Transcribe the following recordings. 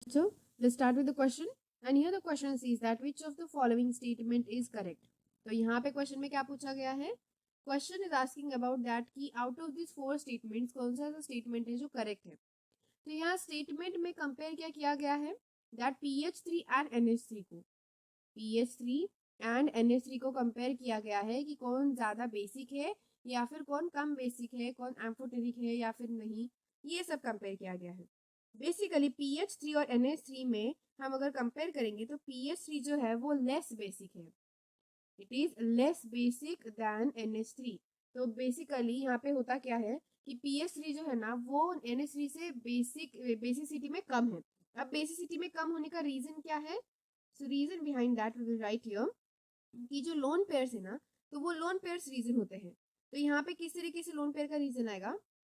So let's start with the question. And here the question says that which of the following statement is correct. तो यहाँ पे question में क्या पूछा गया है? Question is asking about that कि आउट ऑफ दिस 4 स्टेटमेंट्स कौन सा ऐसा स्टेटमेंट है जो करेक्ट है. तो यहाँ स्टेटमेंट में कंपेयर क्या किया गया है? दैट PH3 एंड NH3 को PH3 एंड NH3 को कंपेयर किया गया है कि कौन ज़्यादा बेसिक है या फिर कौन कम बेसिक है, कौन एम्फोटेरिक है या फिर नहीं, ये सब कंपेयर किया गया है. बेसिकली PH3 और NH3 में हम अगर कंपेयर करेंगे तो PH3 जो है वो लेस बेसिक है. It is less basic then NH3. तो बेसिकली यहाँ पे होता क्या है कि PH3 जो है ना वो NH3 से बेसिसिटी में कम है. अब बेसिसिटी में कम होने का रीजन क्या है? So reason behind that we will write here कि जो लोन पेयर्स है ना, तो वो लोन पेयर्स रीजन होते हैं. तो यहाँ पे किस तरीके से लोन पेयर का रीजन आएगा?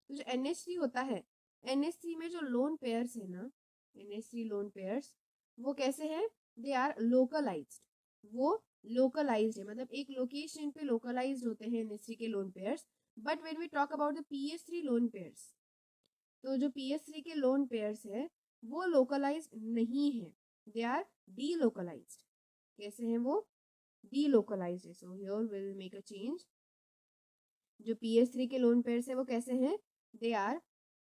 तो जो NH3 होता है, NH3 में जो लोन पेयर्स है ना, NH3 लोन पेयर्स वो कैसे हैं? They are localized. वो लोकलाइज्ड है, मतलब एक लोकेशन पे लोकलाइज्ड होते हैं NH3 के lone pairs. But when we talk about the PH3 lone pairs, तो जो PH3 के लोन पेयर्स है वो लोकलाइज्ड नहीं है. They are delocalized. कैसे हैं वो? delocalized है. So here we'll make a change. जो PH3 के लोन पेयर्स है वो कैसे हैं? They are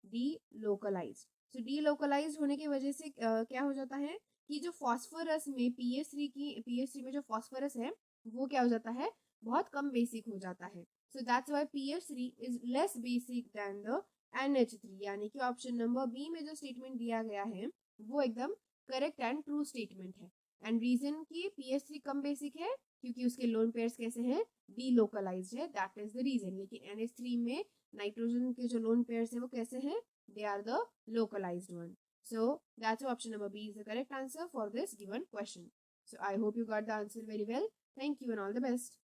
delocalized. So delocalized होने की वजह से क्या हो जाता है कि जो फॉस्फोरस में PH3 में जो फॉस्फोरस है वो क्या हो जाता है? बहुत कम बेसिक हो जाता है. So that's why PH3 is less basic than the NH3. यानी कि ऑप्शन नंबर बी में जो स्टेटमेंट दिया गया है वो एकदम करेक्ट एंड ट्रू स्टेटमेंट है. एंड रीजन कि PH3 कम बेसिक है क्योंकि उसके लोन पेयर्स कैसे हैं? डीलोकलाइज्ड है. That is the reason. लेकिन NH3 में नाइट्रोजन के जो लोन पेयर्स हैं वो कैसे हैं? They are the localized one. So that's why option number B is the correct answer for this given question. So I hope you got the answer very well. Thank you and all the best.